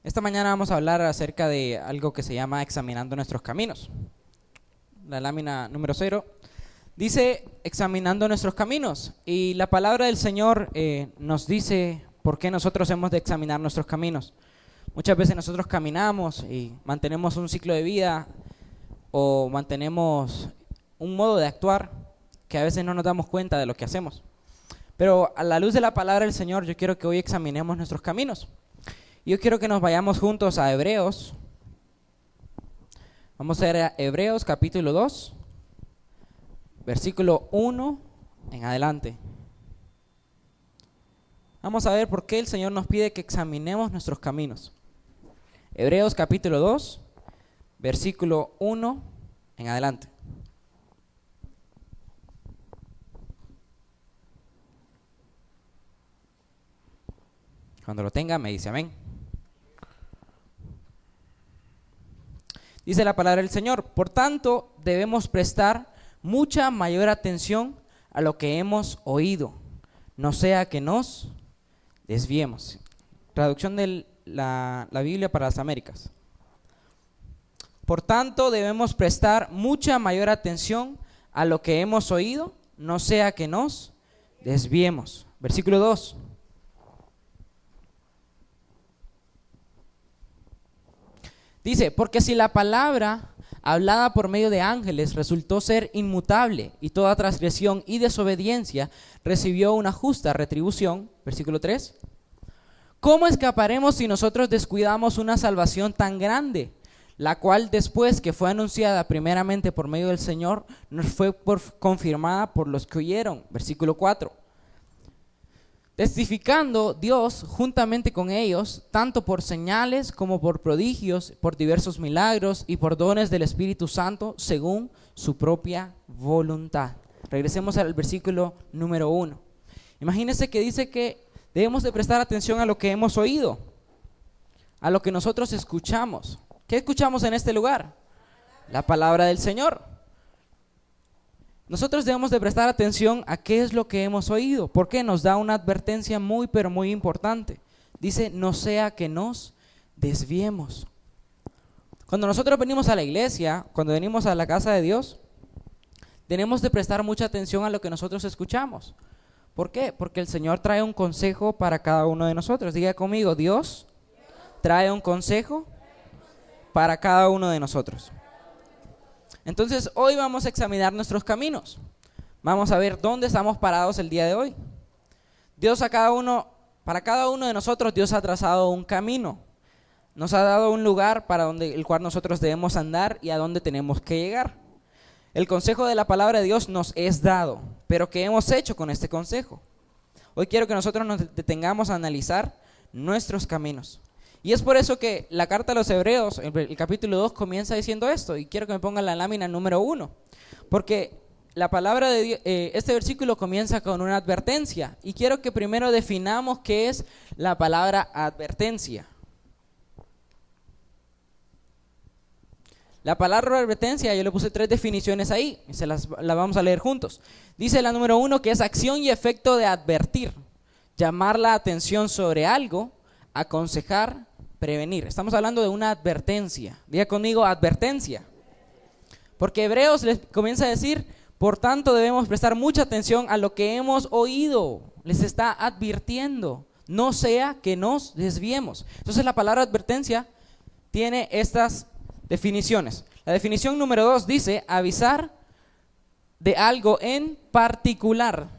Esta mañana vamos a hablar acerca de algo que se llama examinando nuestros caminos. La lámina número 0 dice examinando nuestros caminos, y la palabra del Señor nos dice por qué nosotros hemos de examinar nuestros caminos. Muchas veces nosotros caminamos y mantenemos un ciclo de vida o mantenemos un modo de actuar que a veces no nos damos cuenta de lo que hacemos. Pero a la luz de la palabra del Señor, yo quiero que hoy examinemos nuestros caminos. Yo quiero que nos vayamos juntos a Hebreos. Vamos a ir a Hebreos capítulo 2, versículo 1 en adelante. Vamos a ver por qué el Señor nos pide que examinemos nuestros caminos. Hebreos capítulo 2, versículo 1 en adelante. Cuando lo tenga, me dice amén. Dice la palabra del Señor: por tanto, debemos prestar mucha mayor atención a lo que hemos oído, no sea que nos desviemos. Traducción de la Biblia para las Américas. Por tanto, debemos prestar mucha mayor atención a lo que hemos oído, no sea que nos desviemos. Versículo 2. Dice: porque si la palabra hablada por medio de ángeles resultó ser inmutable, y toda transgresión y desobediencia recibió una justa retribución, versículo 3, ¿cómo escaparemos si nosotros descuidamos una salvación tan grande, la cual después que fue anunciada primeramente por medio del Señor, nos fue confirmada por los que oyeron? Versículo 4. Testificando Dios juntamente con ellos, tanto por señales como por prodigios, por diversos milagros y por dones del Espíritu Santo, según su propia voluntad. Regresemos al versículo número 1. Imagínense que dice que debemos de prestar atención a lo que hemos oído, a lo que nosotros escuchamos. ¿Qué escuchamos en este lugar? La palabra del Señor. Nosotros debemos de prestar atención a qué es lo que hemos oído, porque nos da una advertencia muy, pero muy importante. Dice: no sea que nos desviemos. Cuando nosotros venimos a la iglesia, cuando venimos a la casa de Dios, tenemos de prestar mucha atención a lo que nosotros escuchamos. ¿Por qué? Porque el Señor trae un consejo para cada uno de nosotros. Diga conmigo: Dios trae un consejo para cada uno de nosotros. Entonces, hoy vamos a examinar nuestros caminos. Vamos a ver dónde estamos parados el día de hoy. Para cada uno de nosotros, Dios ha trazado un camino. Nos ha dado un lugar para el cual nosotros debemos andar y a dónde tenemos que llegar. El consejo de la palabra de Dios nos es dado, pero ¿qué hemos hecho con este consejo? Hoy quiero que nosotros nos detengamos a analizar nuestros caminos. Y es por eso que la carta a los Hebreos, el capítulo 2, comienza diciendo esto. Y quiero que me pongan la lámina número 1. Porque la palabra de Dios, este versículo comienza con una advertencia. Y quiero que primero definamos qué es la palabra advertencia. La palabra advertencia, yo le puse 3 definiciones ahí. Y las vamos a leer juntos. Dice la número 1 que es acción y efecto de advertir. Llamar la atención sobre algo, aconsejar, prevenir. Estamos hablando de una advertencia. Diga conmigo: advertencia. Porque Hebreos les comienza a decir: por tanto debemos prestar mucha atención a lo que hemos oído. Les está advirtiendo, no sea que nos desviemos. Entonces la palabra advertencia tiene estas definiciones. La definición número 2 dice: avisar de algo en particular.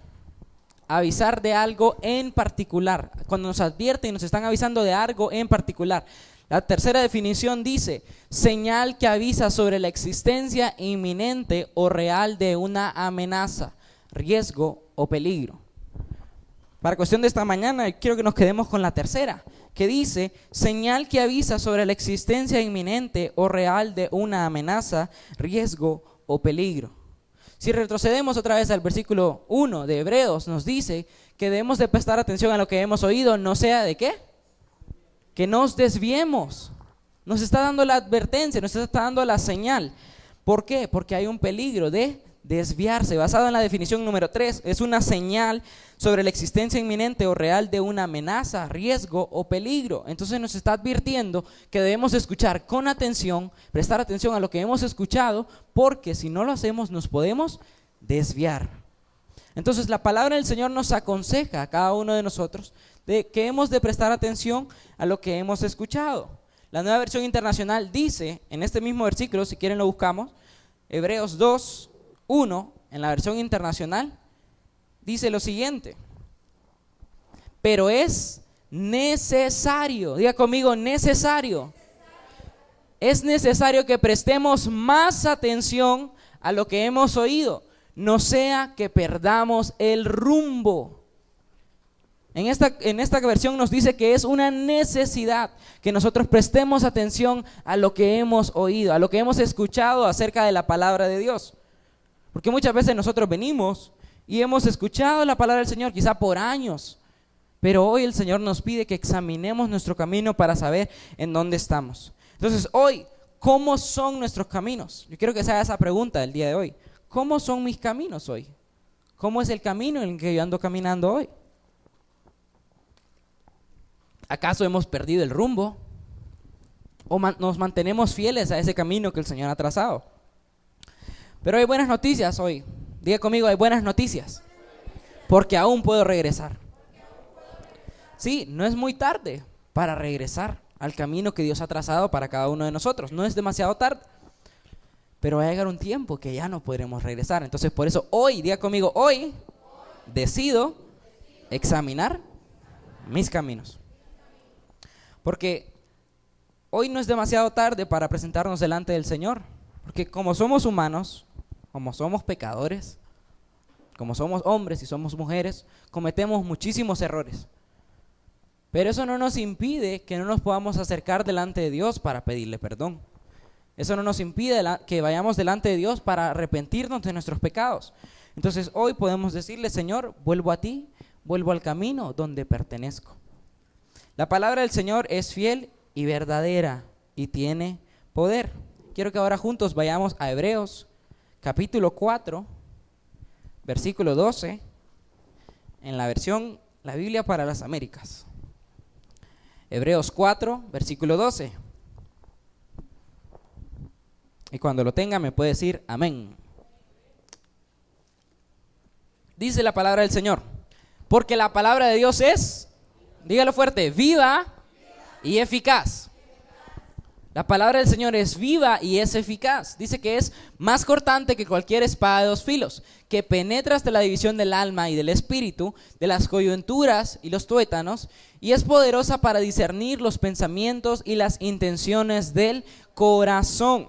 Avisar de algo en particular. Cuando nos advierten, nos están avisando de algo en particular. La tercera definición dice: señal que avisa sobre la existencia inminente o real de una amenaza, riesgo o peligro. Para cuestión de esta mañana, quiero que nos quedemos con la tercera, que dice: señal que avisa sobre la existencia inminente o real de una amenaza, riesgo o peligro. Si retrocedemos otra vez al versículo 1 de Hebreos, nos dice que debemos de prestar atención a lo que hemos oído, no sea de qué, que nos desviemos. Nos está dando la advertencia, nos está dando la señal. ¿Por qué? Porque hay un peligro de desviarse. Basado en la definición número 3, es una señal sobre la existencia inminente o real de una amenaza, riesgo o peligro. Entonces nos está advirtiendo que debemos escuchar con atención, prestar atención a lo que hemos escuchado, porque si no lo hacemos nos podemos desviar. Entonces la palabra del Señor nos aconseja a cada uno de nosotros de que hemos de prestar atención a lo que hemos escuchado. La Nueva Versión Internacional dice, en este mismo versículo, si quieren lo buscamos, Hebreos 2:1, en la versión internacional, dice lo siguiente: pero es necesario, diga conmigo, necesario. Es necesario que prestemos más atención a lo que hemos oído, no sea que perdamos el rumbo. En esta versión nos dice que es una necesidad que nosotros prestemos atención a lo que hemos oído, a lo que hemos escuchado acerca de la palabra de Dios. Porque muchas veces nosotros venimos y hemos escuchado la palabra del Señor quizá por años, pero hoy el Señor nos pide que examinemos nuestro camino para saber en dónde estamos. Entonces hoy, ¿cómo son nuestros caminos? Yo quiero que se haga esa pregunta el día de hoy. ¿Cómo son mis caminos hoy? ¿Cómo es el camino en el que yo ando caminando hoy? ¿Acaso hemos perdido el rumbo? ¿O nos mantenemos fieles a ese camino que el Señor ha trazado? Pero hay buenas noticias hoy. Diga conmigo, hay buenas noticias. Porque aún puedo regresar. Sí, no es muy tarde para regresar al camino que Dios ha trazado para cada uno de nosotros. No es demasiado tarde. Pero va a llegar un tiempo que ya no podremos regresar. Entonces por eso hoy, diga conmigo, hoy decido examinar mis caminos. Porque hoy no es demasiado tarde para presentarnos delante del Señor. Porque como somos humanos, como somos pecadores, como somos hombres y somos mujeres, cometemos muchísimos errores. Pero eso no nos impide que no nos podamos acercar delante de Dios para pedirle perdón. Eso no nos impide que vayamos delante de Dios para arrepentirnos de nuestros pecados. Entonces hoy podemos decirle: Señor, vuelvo a ti, vuelvo al camino donde pertenezco. La palabra del Señor es fiel y verdadera y tiene poder. Quiero que ahora juntos vayamos a Hebreos capítulo 4, versículo 12, en la versión La Biblia para las Américas. Hebreos 4, versículo 12. Y cuando lo tenga me puede decir amén. Dice la palabra del Señor: porque la palabra de Dios es, dígalo fuerte, viva y eficaz. La palabra del Señor es viva y es eficaz. Dice que es más cortante que cualquier espada de dos filos, que penetra hasta la división del alma y del espíritu, de las coyunturas y los tuétanos, y es poderosa para discernir los pensamientos y las intenciones del corazón.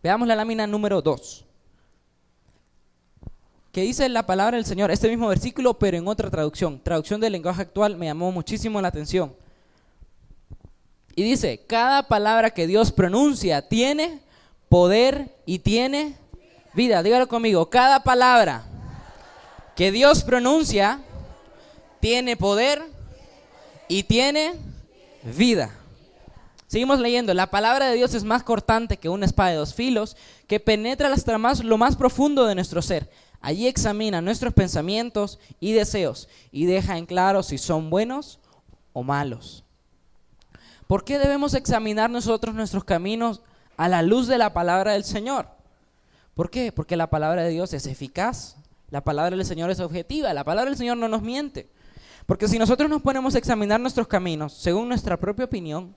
Veamos la lámina número 2. Que dice la palabra del Señor, este mismo versículo, pero en otra traducción. Traducción del lenguaje actual, me llamó muchísimo la atención. Y dice: cada palabra que Dios pronuncia tiene poder y tiene vida. Dígalo conmigo: cada palabra que Dios pronuncia tiene poder y tiene vida. Seguimos leyendo. La palabra de Dios es más cortante que una espada de dos filos, que penetra hasta lo más profundo de nuestro ser. Allí examina nuestros pensamientos y deseos y deja en claro si son buenos o malos. ¿Por qué debemos examinar nosotros nuestros caminos a la luz de la palabra del Señor? ¿Por qué? Porque la palabra de Dios es eficaz. La palabra del Señor es objetiva. La palabra del Señor no nos miente. Porque si nosotros nos ponemos a examinar nuestros caminos según nuestra propia opinión,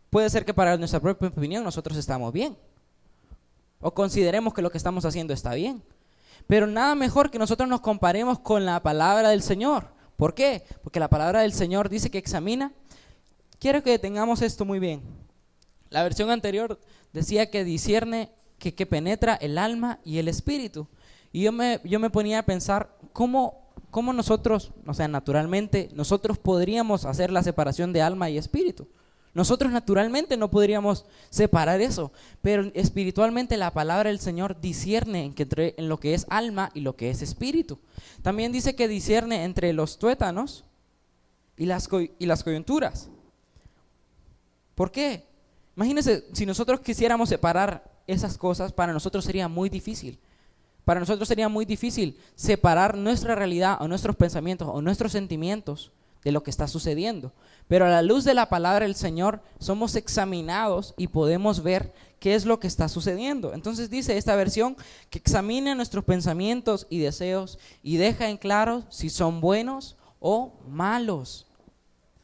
puede ser que para nuestra propia opinión nosotros estamos bien. O consideremos que lo que estamos haciendo está bien. Pero nada mejor que nosotros nos comparemos con la palabra del Señor. ¿Por qué? Porque la palabra del Señor dice que examina. Quiero que tengamos esto muy bien. La versión anterior decía que discierne, que penetra el alma y el espíritu. Y yo me ponía a pensar cómo nosotros, o sea, naturalmente, nosotros podríamos hacer la separación de alma y espíritu. Nosotros naturalmente no podríamos separar eso, pero espiritualmente la palabra del Señor discierne en lo que es alma y lo que es espíritu. También dice que discierne entre los tuétanos y las coyunturas. ¿Por qué? Imagínense si nosotros quisiéramos separar esas cosas, para nosotros sería muy difícil. Para nosotros sería muy difícil separar nuestra realidad o nuestros pensamientos o nuestros sentimientos de lo que está sucediendo. Pero a la luz de la palabra del Señor somos examinados y podemos ver qué es lo que está sucediendo. Entonces dice esta versión que examine nuestros pensamientos y deseos y deja en claro si son buenos o malos.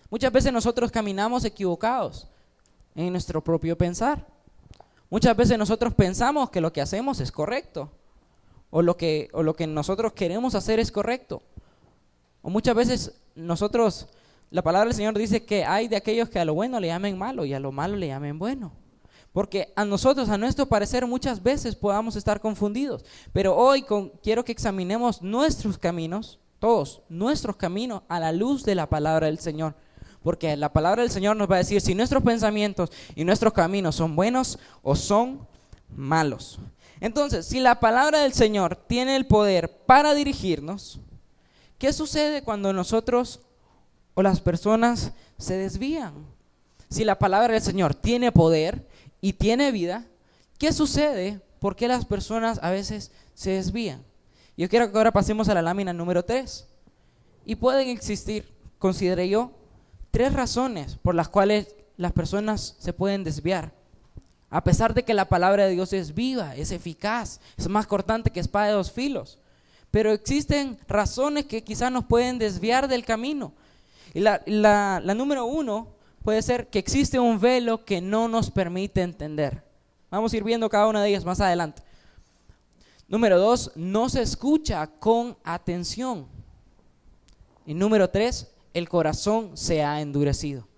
Muchas veces nosotros caminamos equivocados en nuestro propio pensar. Muchas veces nosotros pensamos que lo que hacemos es correcto. O lo que nosotros queremos hacer es correcto. O muchas veces la palabra del Señor dice que hay de aquellos que a lo bueno le llamen malo y a lo malo le llamen bueno. Porque a nuestro parecer, muchas veces podamos estar confundidos. Pero hoy quiero que examinemos nuestros caminos, todos nuestros caminos, a la luz de la palabra del Señor. Porque la palabra del Señor nos va a decir si nuestros pensamientos y nuestros caminos son buenos o son malos. Entonces, si la palabra del Señor tiene el poder para dirigirnos, ¿qué sucede cuando nosotros o las personas se desvían? Si la palabra del Señor tiene poder y tiene vida, ¿qué sucede? ¿Por qué las personas a veces se desvían? Yo quiero que ahora pasemos a la lámina número 3. Y pueden existir, consideré yo, 3 razones por las cuales las personas se pueden desviar. A pesar de que la palabra de Dios es viva, es eficaz, es más cortante que espada de 2 filos. Pero existen razones que quizás nos pueden desviar del camino. Y la número 1 puede ser que existe un velo que no nos permite entender. Vamos a ir viendo cada una de ellas más adelante. Número 2, no se escucha con atención. Y número 3, el corazón se ha endurecido.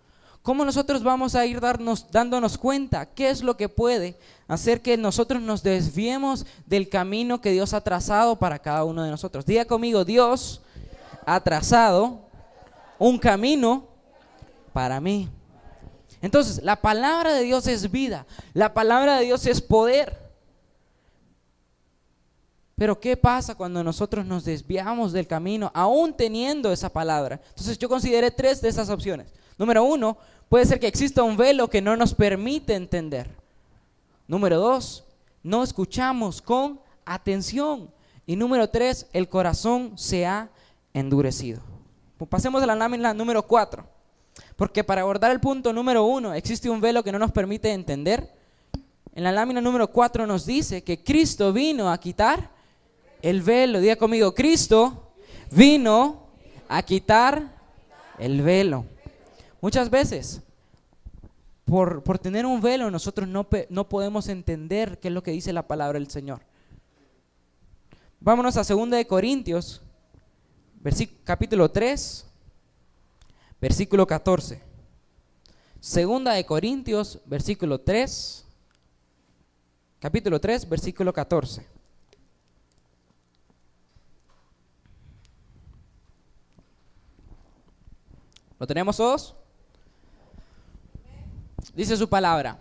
¿Cómo nosotros vamos a ir dándonos cuenta qué es lo que puede hacer que nosotros nos desviemos del camino que Dios ha trazado para cada uno de nosotros? Diga conmigo, Dios ha trazado un camino para mí. Entonces, la palabra de Dios es vida, la palabra de Dios es poder. Pero ¿qué pasa cuando nosotros nos desviamos del camino, aún teniendo esa palabra? Entonces yo consideré 3 de esas opciones. Número 1, puede ser que exista un velo que no nos permite entender. Número 2, no escuchamos con atención. Y número 3, el corazón se ha endurecido. Pues pasemos a la lámina número 4. Porque para abordar el punto número 1, existe un velo que no nos permite entender. En la lámina número 4 nos dice que Cristo vino a quitar el velo. Diga conmigo, Cristo vino a quitar el velo. Muchas veces, por tener un velo, nosotros no podemos entender qué es lo que dice la palabra del Señor. Vámonos a 2 de Corintios, capítulo 3, versículo 14. 2 de Corintios, capítulo 3, versículo 14. ¿Lo tenemos todos? Dice su palabra,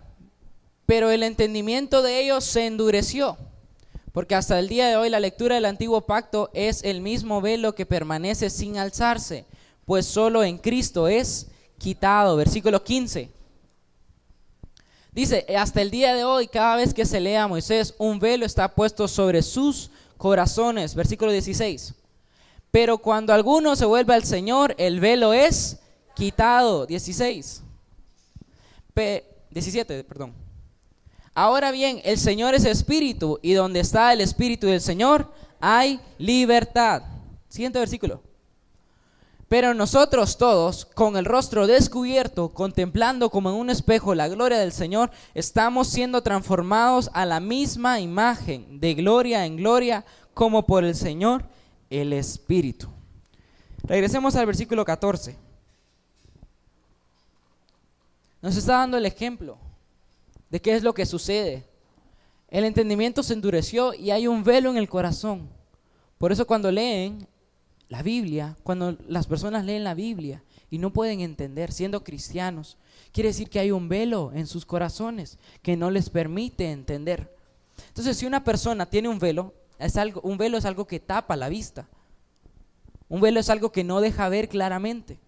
pero el entendimiento de ellos se endureció, porque hasta el día de hoy la lectura del antiguo pacto es el mismo velo que permanece sin alzarse, pues solo en Cristo es quitado. Versículo 15. Dice, hasta el día de hoy, cada vez que se lee a Moisés, un velo está puesto sobre sus corazones. Versículo 16. Pero cuando alguno se vuelve al Señor, el velo es quitado. 17. Ahora bien, el Señor es espíritu, y donde está el espíritu del Señor, hay libertad. Siguiente versículo. Pero nosotros todos, con el rostro descubierto, contemplando como en un espejo la gloria del Señor, estamos siendo transformados a la misma imagen, de gloria en gloria, como por el Señor, el Espíritu. Regresemos al versículo 14. Nos está dando el ejemplo de qué es lo que sucede. El entendimiento se endureció y hay un velo en el corazón. Por eso cuando leen la Biblia, cuando las personas leen la Biblia y no pueden entender, siendo cristianos, quiere decir que hay un velo en sus corazones que no les permite entender. Entonces, si una persona tiene un velo es algo que tapa la vista. Un velo es algo que no deja ver claramente.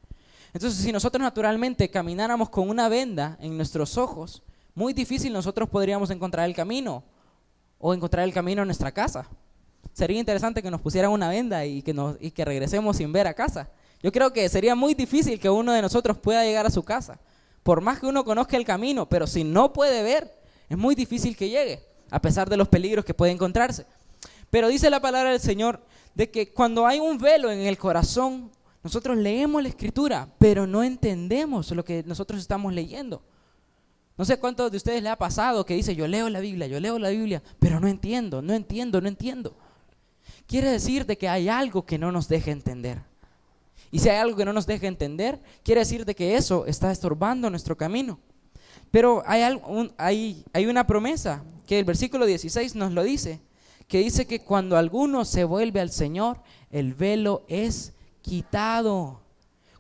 Entonces, si nosotros naturalmente camináramos con una venda en nuestros ojos, muy difícil nosotros podríamos encontrar el camino o encontrar el camino a nuestra casa. Sería interesante que nos pusieran una venda y que regresemos sin ver a casa. Yo creo que sería muy difícil que uno de nosotros pueda llegar a su casa. Por más que uno conozca el camino, pero si no puede ver, es muy difícil que llegue, a pesar de los peligros que puede encontrarse. Pero dice la palabra del Señor de que cuando hay un velo en el corazón, nosotros leemos la Escritura, pero no entendemos lo que nosotros estamos leyendo. No sé cuántos de ustedes le ha pasado que dice, yo leo la Biblia, pero no entiendo. Quiere decir de que hay algo que no nos deja entender. Y si hay algo que no nos deja entender, quiere decir de que eso está estorbando nuestro camino. Pero hay una promesa que el versículo 16 nos lo dice, que dice que cuando alguno se vuelve al Señor, el velo es quitado.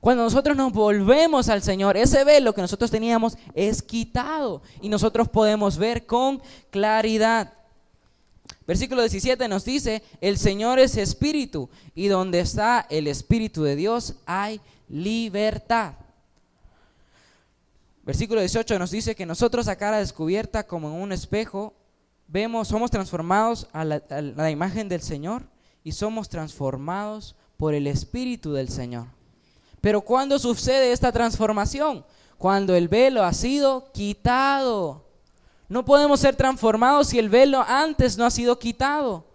Cuando nosotros nos volvemos al Señor, ese velo que nosotros teníamos es quitado y nosotros podemos ver con claridad. Versículo 17 nos dice, el Señor es espíritu y donde está el Espíritu de Dios hay libertad. Versículo 18 nos dice que nosotros a cara descubierta como en un espejo somos transformados a la imagen del Señor y somos transformados por el Espíritu del Señor. Pero ¿cuándo sucede esta transformación? Cuando el velo ha sido quitado. No podemos ser transformados si el velo antes no ha sido quitado.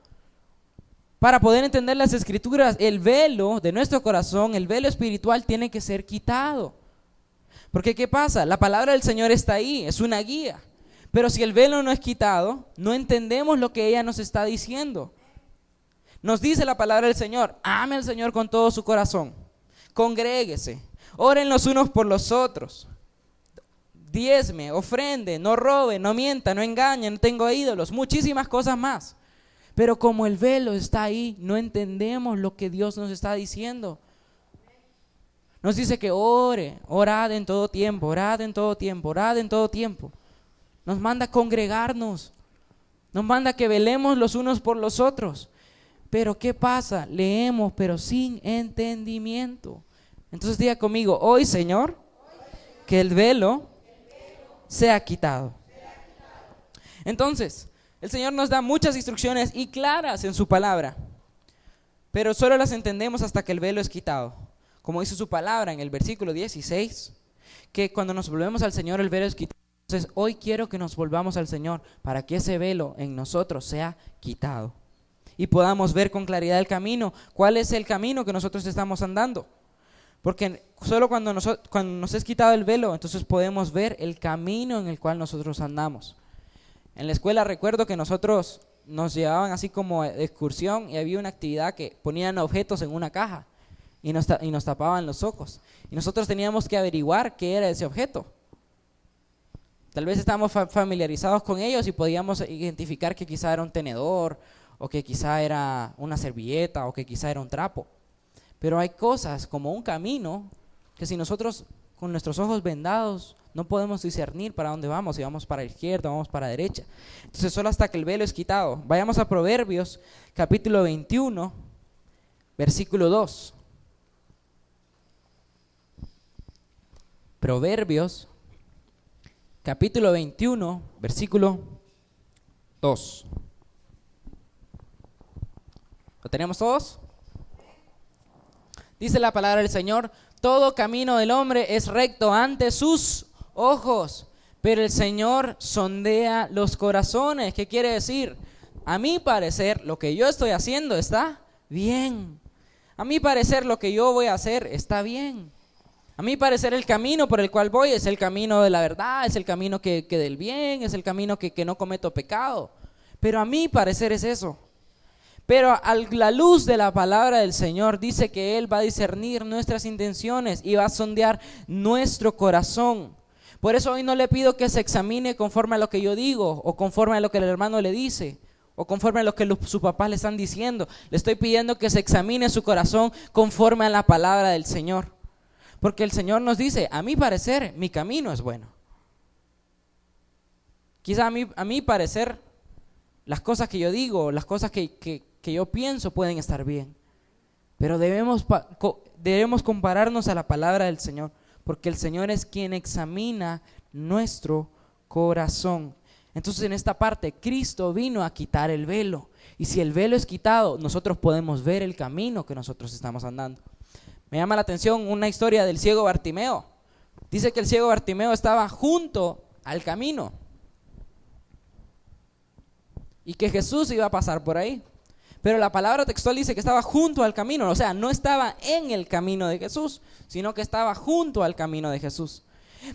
Para poder entender las Escrituras, el velo de nuestro corazón, el velo espiritual tiene que ser quitado. Porque ¿qué pasa? La palabra del Señor está ahí, es una guía. Pero si el velo no es quitado, no entendemos lo que ella nos está diciendo. Nos dice la palabra del Señor, ame al Señor con todo su corazón, congréguese, oren los unos por los otros, diezme, ofrende, no robe, no mienta, no engañe, no tenga ídolos, muchísimas cosas más. Pero como el velo está ahí, no entendemos lo que Dios nos está diciendo. Nos dice que orad en todo tiempo, orad en todo tiempo, orad en todo tiempo. Nos manda a congregarnos, nos manda que velemos los unos por los otros. Pero ¿qué pasa? Leemos, pero sin entendimiento. Entonces diga conmigo, hoy Señor, que el velo sea quitado. Entonces, el Señor nos da muchas instrucciones y claras en su palabra, pero solo las entendemos hasta que el velo es quitado. Como dice su palabra en el versículo 16, que cuando nos volvemos al Señor el velo es quitado. Entonces hoy quiero que nos volvamos al Señor para que ese velo en nosotros sea quitado y podamos ver con claridad el camino. ¿Cuál es el camino que nosotros estamos andando? Porque solo cuando nos es quitado el velo, entonces podemos ver el camino en el cual nosotros andamos. En la escuela recuerdo que nosotros nos llevaban así como de excursión y había una actividad que ponían objetos en una caja y nos tapaban los ojos. Y nosotros teníamos que averiguar qué era ese objeto. Tal vez estábamos familiarizados con ellos y podíamos identificar que quizá era un tenedor, o que quizá era una servilleta, o que quizá era un trapo. Pero hay cosas como un camino que si nosotros con nuestros ojos vendados no podemos discernir para dónde vamos, si vamos para la izquierda, vamos para la derecha. Entonces solo hasta que el velo es quitado. Vayamos a Proverbios capítulo 21, versículo 2. Proverbios capítulo 21, versículo 2. ¿Lo tenemos todos? Dice la palabra del Señor, todo camino del hombre es recto ante sus ojos, pero el Señor sondea los corazones. ¿Qué quiere decir? A mi parecer, lo que yo estoy haciendo está bien. A mi parecer, lo que yo voy a hacer está bien. A mi parecer, el camino por el cual voy es el camino de la verdad, es el camino que del bien, es el camino que no cometo pecado. Pero a mi parecer es eso. Pero a la luz de la palabra del Señor dice que Él va a discernir nuestras intenciones y va a sondear nuestro corazón. Por eso hoy no le pido que se examine conforme a lo que yo digo o conforme a lo que el hermano le dice o conforme a lo que sus papás le están diciendo. Le estoy pidiendo que se examine su corazón conforme a la palabra del Señor. Porque el Señor nos dice, a mi parecer, mi camino es bueno. Quizá a mi parecer, las cosas que yo digo, las cosas que yo pienso pueden estar bien. Pero debemos compararnos a la palabra del Señor, porque el Señor es quien examina nuestro corazón. Entonces en esta parte Cristo vino a quitar el velo. Y si el velo es quitado, nosotros podemos ver el camino que nosotros estamos andando. Me llama la atención una historia del ciego Bartimeo. Dice que el ciego Bartimeo estaba junto al camino y que Jesús iba a pasar por ahí. Pero la palabra textual dice que estaba junto al camino, o sea, no estaba en el camino de Jesús, sino que estaba junto al camino de Jesús.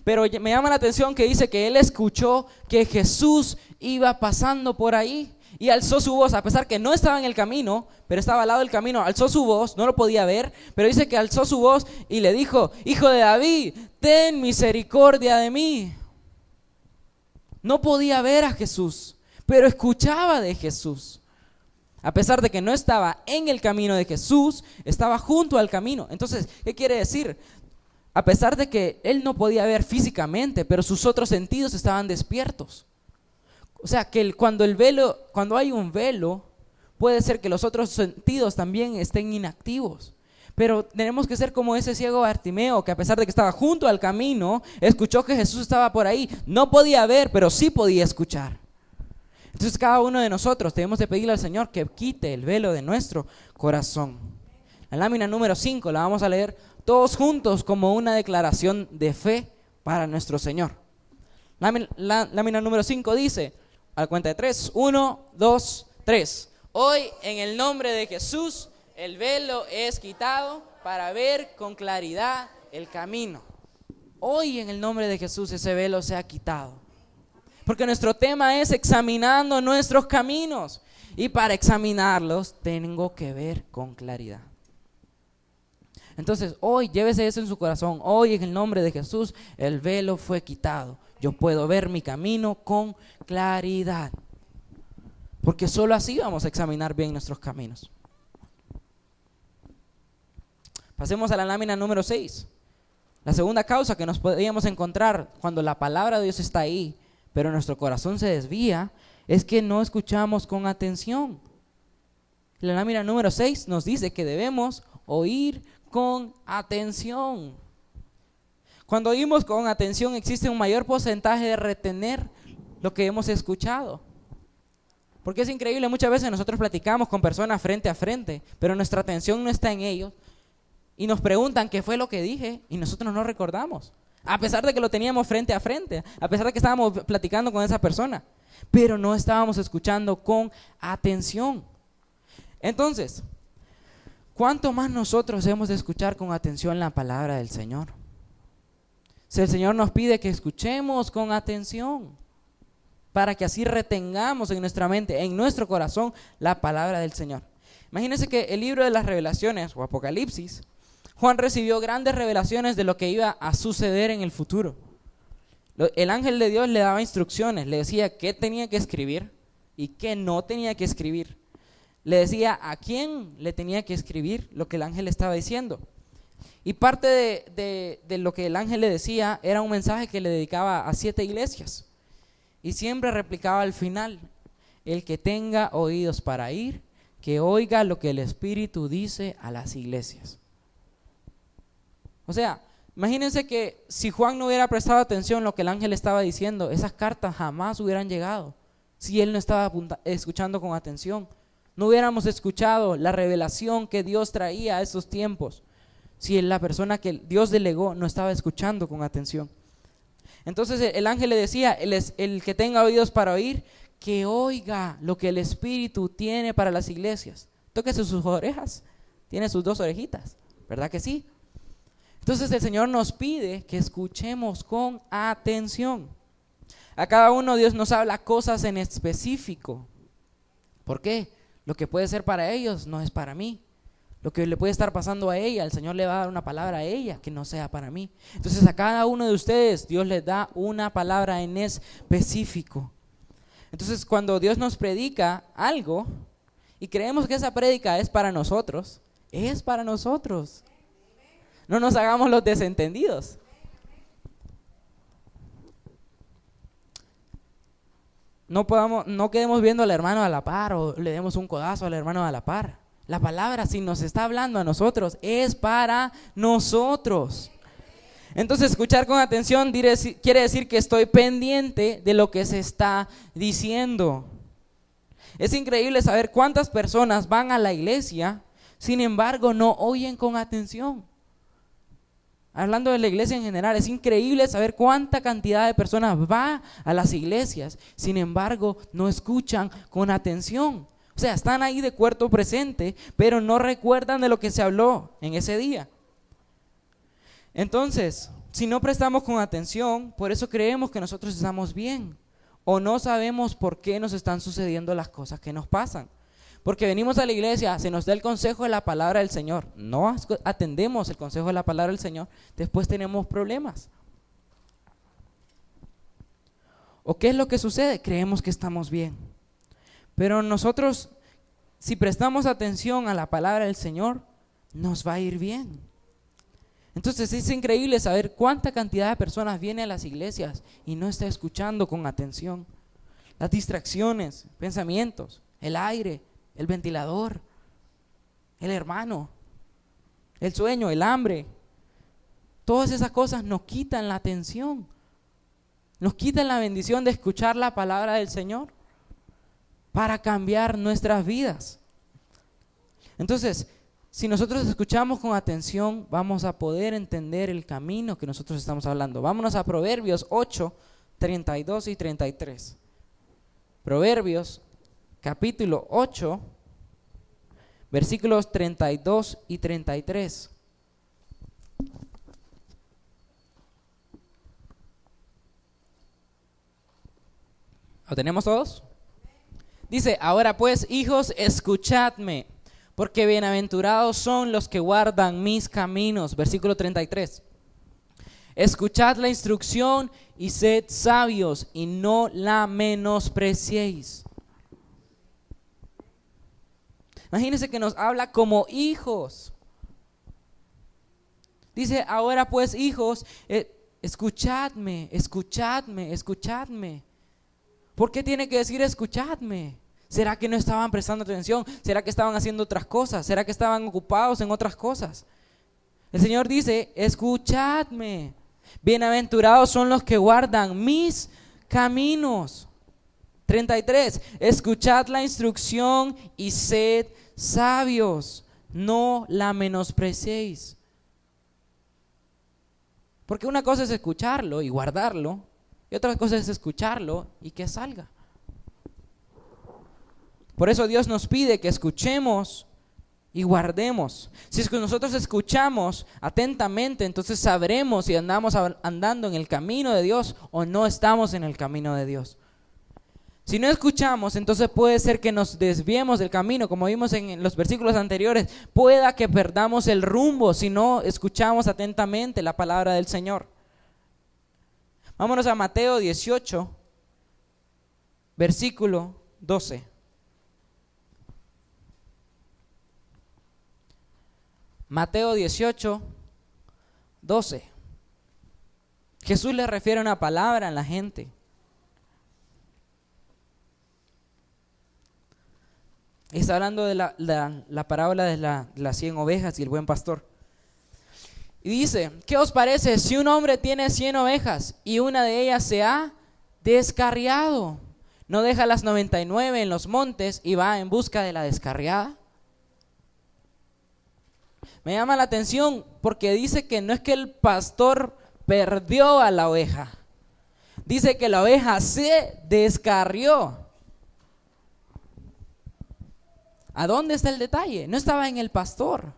Pero me llama la atención que dice que él escuchó que Jesús iba pasando por ahí y alzó su voz, a pesar que no estaba en el camino, pero estaba al lado del camino, alzó su voz, no lo podía ver, pero dice que alzó su voz y le dijo: Hijo de David, ten misericordia de mí. No podía ver a Jesús, pero escuchaba de Jesús. A pesar de que no estaba en el camino de Jesús, estaba junto al camino. Entonces, ¿qué quiere decir? A pesar de que él no podía ver físicamente, pero sus otros sentidos estaban despiertos. O sea, que cuando hay un velo, puede ser que los otros sentidos también estén inactivos. Pero tenemos que ser como ese ciego Bartimeo, que a pesar de que estaba junto al camino, escuchó que Jesús estaba por ahí. No podía ver, pero sí podía escuchar. Entonces cada uno de nosotros debemos de pedirle al Señor que quite el velo de nuestro corazón. La lámina número 5 la vamos a leer todos juntos como una declaración de fe para nuestro Señor. La lámina número 5 dice, a la cuenta de 3, 1, 2, 3. Hoy en el nombre de Jesús el velo es quitado para ver con claridad el camino. Hoy en el nombre de Jesús ese velo se ha quitado. Porque nuestro tema es examinando nuestros caminos. Y para examinarlos tengo que ver con claridad. Entonces hoy llévese eso en su corazón. Hoy en el nombre de Jesús el velo fue quitado. Yo puedo ver mi camino con claridad. Porque solo así vamos a examinar bien nuestros caminos. Pasemos a la lámina número 6. La segunda causa que nos podríamos encontrar cuando la palabra de Dios está ahí, pero nuestro corazón se desvía, es que no escuchamos con atención. La lámina número 6 nos dice que debemos oír con atención. Cuando oímos con atención existe un mayor porcentaje de retener lo que hemos escuchado. Porque es increíble, muchas veces nosotros platicamos con personas frente a frente, pero nuestra atención no está en ellos. Y nos preguntan qué fue lo que dije y nosotros no recordamos. A pesar de que lo teníamos frente a frente, a pesar de que estábamos platicando con esa persona, pero no estábamos escuchando con atención. Entonces, ¿cuánto más nosotros hemos de escuchar con atención la palabra del Señor? Si el Señor nos pide que escuchemos con atención, para que así retengamos en nuestra mente, en nuestro corazón, la palabra del Señor. Imagínense que el libro de las revelaciones o Apocalipsis, Juan recibió grandes revelaciones de lo que iba a suceder en el futuro. El ángel de Dios le daba instrucciones, le decía qué tenía que escribir y qué no tenía que escribir. Le decía a quién le tenía que escribir lo que el ángel estaba diciendo. Y parte de lo que el ángel le decía era un mensaje que le dedicaba a 7 iglesias. Y siempre replicaba al final: el que tenga oídos para oír, que oiga lo que el Espíritu dice a las iglesias. O sea, imagínense que si Juan no hubiera prestado atención a lo que el ángel estaba diciendo, esas cartas jamás hubieran llegado. Si él no estaba escuchando con atención, no hubiéramos escuchado la revelación que Dios traía a esos tiempos. Si la persona que Dios delegó no estaba escuchando con atención. Entonces el ángel le decía: el que tenga oídos para oír, que oiga lo que el Espíritu tiene para las iglesias. Tóquese sus orejas, tiene sus 2 orejitas, ¿verdad que sí? Entonces el Señor nos pide que escuchemos con atención. A cada uno Dios nos habla cosas en específico. ¿Por qué? Lo que puede ser para ellos no es para mí. Lo que le puede estar pasando a ella, el Señor le va a dar una palabra a ella que no sea para mí. Entonces a cada uno de ustedes Dios les da una palabra en específico. Entonces cuando Dios nos predica algo y creemos que esa prédica es para nosotros, es para nosotros. No nos hagamos los desentendidos. No quedemos viendo al hermano a la par o le demos un codazo al hermano a la par. La palabra, si nos está hablando a nosotros, es para nosotros. Entonces, escuchar con atención quiere decir que estoy pendiente de lo que se está diciendo. Es increíble saber cuántas personas van a la iglesia, sin embargo, no oyen con atención. Hablando de la iglesia en general, es increíble saber cuánta cantidad de personas va a las iglesias, sin embargo, no escuchan con atención. O sea, están ahí de cuerpo presente, pero no recuerdan de lo que se habló en ese día. Entonces, si no prestamos con atención, por eso creemos que nosotros estamos bien, o no sabemos por qué nos están sucediendo las cosas que nos pasan. Porque venimos a la iglesia, se nos da el consejo de la palabra del Señor, no atendemos el consejo de la palabra del Señor, después tenemos problemas. ¿O qué es lo que sucede? Creemos que estamos bien. Pero nosotros, si prestamos atención a la palabra del Señor, nos va a ir bien. Entonces es increíble saber cuánta cantidad de personas viene a las iglesias y no está escuchando con atención. Las distracciones, pensamientos, el aire, el ventilador, el hermano, el sueño, el hambre. Todas esas cosas nos quitan la atención. Nos quitan la bendición de escuchar la palabra del Señor para cambiar nuestras vidas. Entonces, si nosotros escuchamos con atención, vamos a poder entender el camino que nosotros estamos hablando. Vámonos a Proverbios 8, 32 y 33. Proverbios, capítulo 8, versículos 32 y 33. ¿Lo tenemos todos? Dice, ahora pues, hijos, escuchadme, porque bienaventurados son los que guardan mis caminos. Versículo 33. Escuchad la instrucción y sed sabios y no la menospreciéis. Imagínense que nos habla como hijos. Dice, ahora pues, hijos, escuchadme, escuchadme, escuchadme. ¿Por qué tiene que decir escuchadme? ¿Será que no estaban prestando atención? ¿Será que estaban haciendo otras cosas? ¿Será que estaban ocupados en otras cosas? El Señor dice, escuchadme. Bienaventurados son los que guardan mis caminos. 33. Escuchad la instrucción y sed sabios. No la menospreciéis. Porque una cosa es escucharlo y guardarlo, y otra cosa es escucharlo y que salga. Por eso Dios nos pide que escuchemos y guardemos. Si es que nosotros escuchamos atentamente, entonces sabremos si andamos andando en el camino de Dios o no estamos en el camino de Dios. Si no escuchamos, entonces puede ser que nos desviemos del camino, como vimos en los versículos anteriores. Pueda que perdamos el rumbo si no escuchamos atentamente la palabra del Señor. Vámonos a Mateo 18, versículo 12. Mateo 18, 12. Jesús le refiere una palabra a la gente. Está hablando de la parábola de las 100 ovejas y el buen pastor. Y dice, ¿qué os parece si un hombre tiene 100 ovejas y una de ellas se ha descarriado? ¿No deja las 99 en los montes y va en busca de la descarriada? Me llama la atención porque dice que no es que el pastor perdió a la oveja. Dice que la oveja se descarrió. ¿A dónde está el detalle? No estaba en el pastor,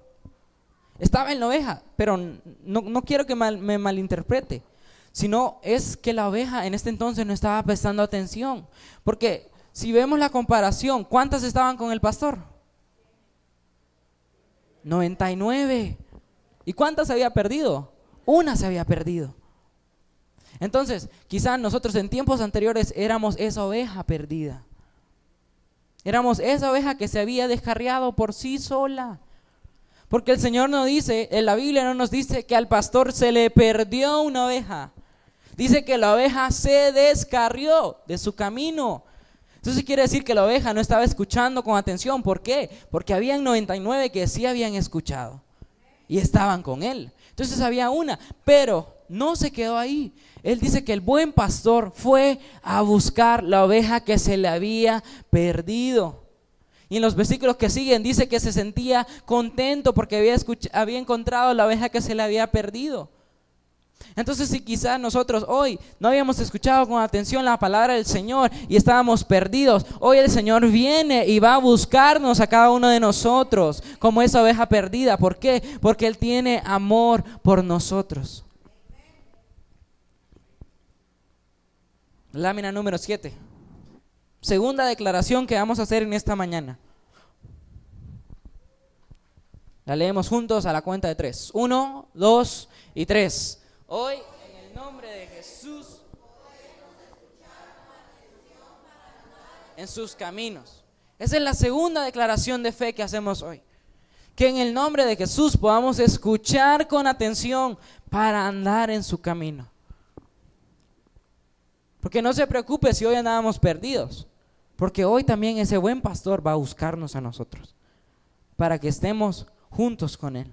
estaba en la oveja, pero no quiero que me malinterprete, sino es que la oveja en este entonces no estaba prestando atención, porque si vemos la comparación, ¿cuántas estaban con el pastor? 99. ¿Y cuántas se había perdido? Una se había perdido. Entonces, quizás nosotros en tiempos anteriores éramos esa oveja perdida. Éramos esa oveja que se había descarriado por sí sola. Porque el Señor no dice, en la Biblia no nos dice que al pastor se le perdió una oveja. Dice que la oveja se descarrió de su camino. Entonces quiere decir que la oveja no estaba escuchando con atención. ¿Por qué? Porque habían 99 que sí habían escuchado y estaban con él. Entonces había una, pero no se quedó ahí. Él dice que el buen pastor fue a buscar la oveja que se le había perdido. Y en los versículos que siguen dice que se sentía contento porque había encontrado la oveja que se le había perdido. Entonces, si quizás nosotros hoy no habíamos escuchado con atención la palabra del Señor y estábamos perdidos, hoy el Señor viene y va a buscarnos a cada uno de nosotros como esa oveja perdida. ¿Por qué? Porque Él tiene amor por nosotros. Lámina número 7. Segunda declaración que vamos a hacer en esta mañana. La leemos juntos a la cuenta de 3. 1, 2 y 3. Hoy, en el nombre de Jesús, en sus caminos. Esa es la segunda declaración de fe que hacemos hoy. Que en el nombre de Jesús podamos escuchar con atención para andar en su camino. Porque no se preocupe si hoy andábamos perdidos, porque hoy también ese buen pastor va a buscarnos a nosotros, para que estemos juntos con Él.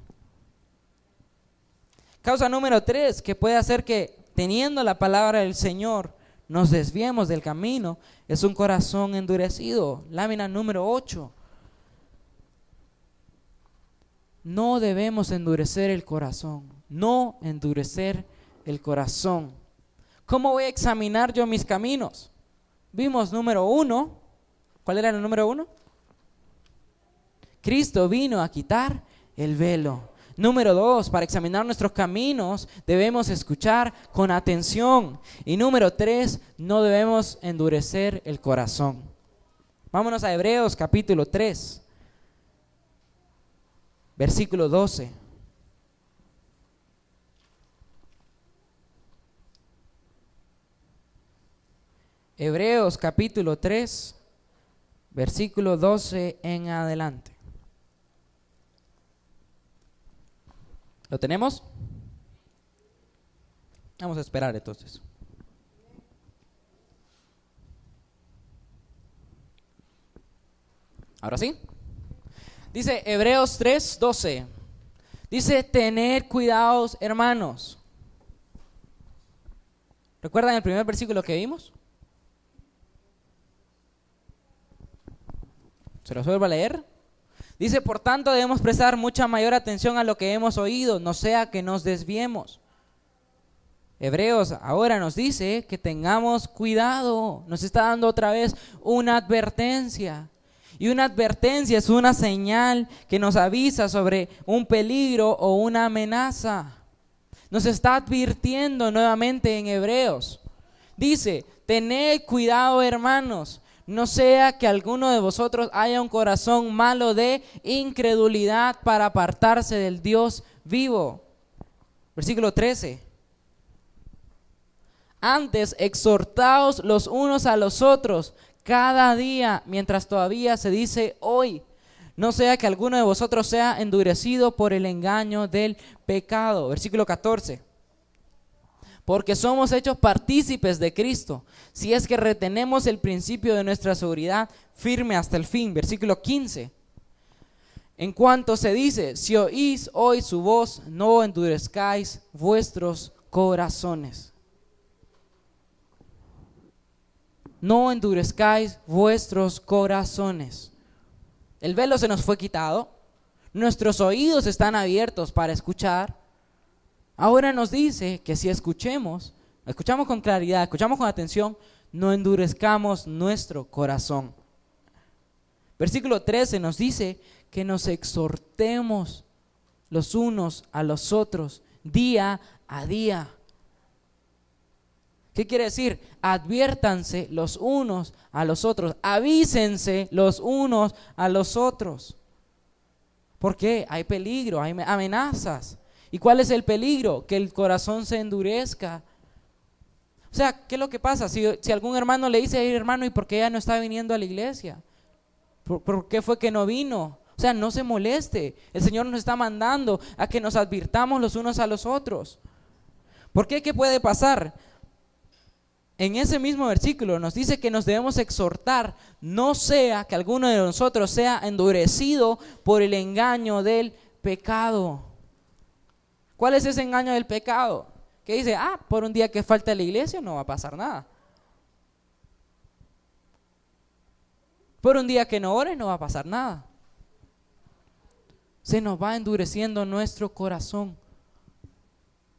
Causa número 3, que puede hacer que teniendo la palabra del Señor nos desviemos del camino, es un corazón endurecido. Lámina número 8. No debemos endurecer el corazón, no endurecer el corazón. ¿Cómo voy a examinar yo mis caminos? Vimos número 1. ¿Cuál era el número 1? Cristo vino a quitar el velo. Número 2, para examinar nuestros caminos debemos escuchar con atención. Y número 3, no debemos endurecer el corazón. Vámonos a Hebreos capítulo 3, versículo 12. Hebreos capítulo 3, versículo 12 en adelante. ¿Lo tenemos? Vamos a esperar entonces. ¿Ahora sí? Dice Hebreos 3, 12. Dice, tened cuidados, hermanos. ¿Recuerdan el primer versículo que vimos? ¿Se los vuelvo a leer? Dice, por tanto debemos prestar mucha mayor atención a lo que hemos oído, no sea que nos desviemos. Hebreos ahora nos dice que tengamos cuidado, nos está dando otra vez una advertencia. Y una advertencia es una señal que nos avisa sobre un peligro o una amenaza. Nos está advirtiendo nuevamente en Hebreos. Dice, tened cuidado, hermanos. No sea que alguno de vosotros haya un corazón malo de incredulidad para apartarse del Dios vivo. Versículo 13. Antes, exhortaos los unos a los otros cada día, mientras todavía se dice hoy. No sea que alguno de vosotros sea endurecido por el engaño del pecado. Versículo 14. Porque somos hechos partícipes de Cristo, si es que retenemos el principio de nuestra seguridad firme hasta el fin. Versículo 15. En cuanto se dice, si oís hoy su voz, no endurezcáis vuestros corazones. No endurezcáis vuestros corazones. El velo se nos fue quitado, nuestros oídos están abiertos para escuchar. Ahora nos dice que si escuchamos con claridad, escuchamos con atención, no endurezcamos nuestro corazón. Versículo 13 nos dice que nos exhortemos los unos a los otros día a día. ¿Qué quiere decir? Adviértanse los unos a los otros, avísense los unos a los otros. ¿Por qué? Hay peligro, hay amenazas. ¿Y cuál es el peligro? Que el corazón se endurezca. O sea, ¿qué es lo que pasa? Si algún hermano le dice, hermano, ¿y por qué ya no está viniendo a la iglesia? ¿Por qué fue que no vino? O sea, no se moleste. El Señor nos está mandando a que nos advirtamos los unos a los otros. ¿Por qué? ¿Qué puede pasar? En ese mismo versículo nos dice que nos debemos exhortar, no sea que alguno de nosotros sea endurecido por el engaño del pecado. ¿Cuál es ese engaño del pecado? que dice, por un día que falta a la iglesia no va a pasar nada. Por un día que no ores no va a pasar nada. Se nos va endureciendo nuestro corazón.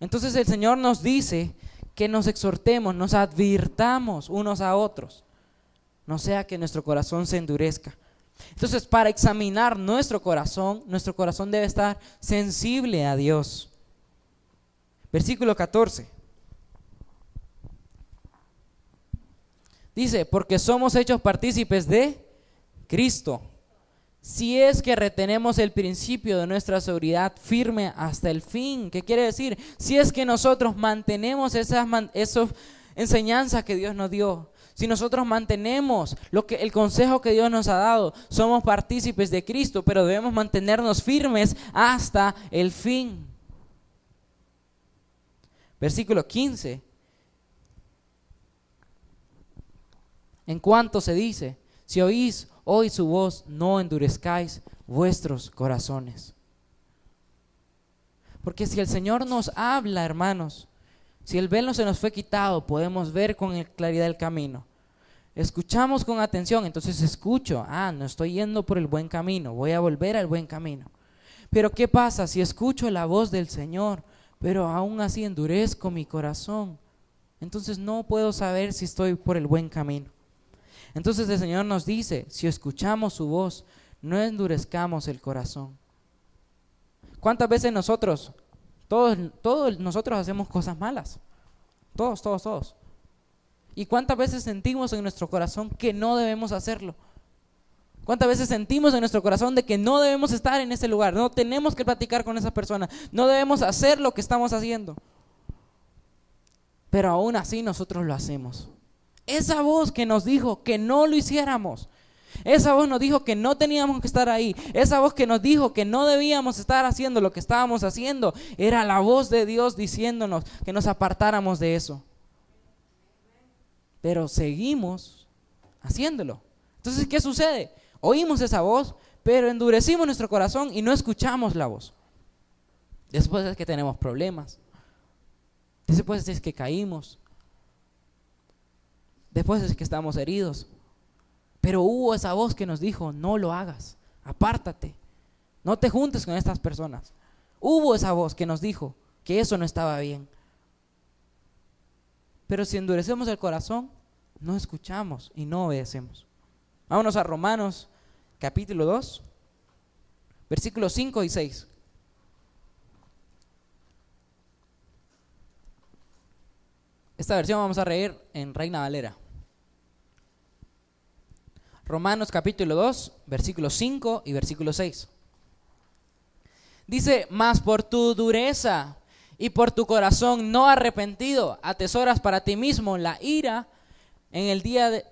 Entonces el Señor nos dice que nos exhortemos, nos advirtamos unos a otros, no sea que nuestro corazón se endurezca. Entonces, para examinar nuestro corazón debe estar sensible a Dios. Versículo 14. Dice, porque somos hechos partícipes de Cristo, si es que retenemos el principio de nuestra seguridad firme hasta el fin. ¿Qué quiere decir? Si es que nosotros mantenemos esas enseñanzas que Dios nos dio, si nosotros mantenemos el consejo que Dios nos ha dado, somos partícipes de Cristo, pero debemos mantenernos firmes hasta el fin. Versículo 15. En cuanto se dice, si oís hoy su voz, no endurezcáis vuestros corazones. Porque si el Señor nos habla, hermanos, si el velo se nos fue quitado, podemos ver con claridad el camino. Escuchamos con atención, entonces escucho, no estoy yendo por el buen camino, voy a volver al buen camino. Pero ¿qué pasa si escucho la voz del Señor, pero aún así endurezco mi corazón? Entonces no puedo saber si estoy por el buen camino. Entonces el Señor nos dice, si escuchamos su voz, no endurezcamos el corazón. ¿Cuántas veces todos nosotros hacemos cosas malas? Todos. ¿Y cuántas veces sentimos en nuestro corazón que no debemos hacerlo? ¿Cuántas veces sentimos en nuestro corazón de que no debemos estar en ese lugar? No tenemos que platicar con esa persona, no debemos hacer lo que estamos haciendo. Pero aún así nosotros lo hacemos. Esa voz que nos dijo que no lo hiciéramos, esa voz nos dijo que no teníamos que estar ahí, esa voz que nos dijo que no debíamos estar haciendo lo que estábamos haciendo, era la voz de Dios diciéndonos que nos apartáramos de eso. Pero seguimos haciéndolo. Entonces, ¿qué sucede? Oímos esa voz, pero endurecimos nuestro corazón y no escuchamos la voz. Después es que tenemos problemas, después es que caímos, después es que estamos heridos. Pero hubo esa voz que nos dijo, no lo hagas, apártate, no te juntes con estas personas. Hubo esa voz que nos dijo que eso no estaba bien. Pero si endurecemos el corazón, no escuchamos y no obedecemos. Vámonos a Romanos capítulo 2, versículos 5 y 6. Esta versión vamos a leer en Reina Valera. Romanos capítulo 2, versículos 5 y versículo 6. Dice, mas por tu dureza y por tu corazón no arrepentido, atesoras para ti mismo la ira en el día de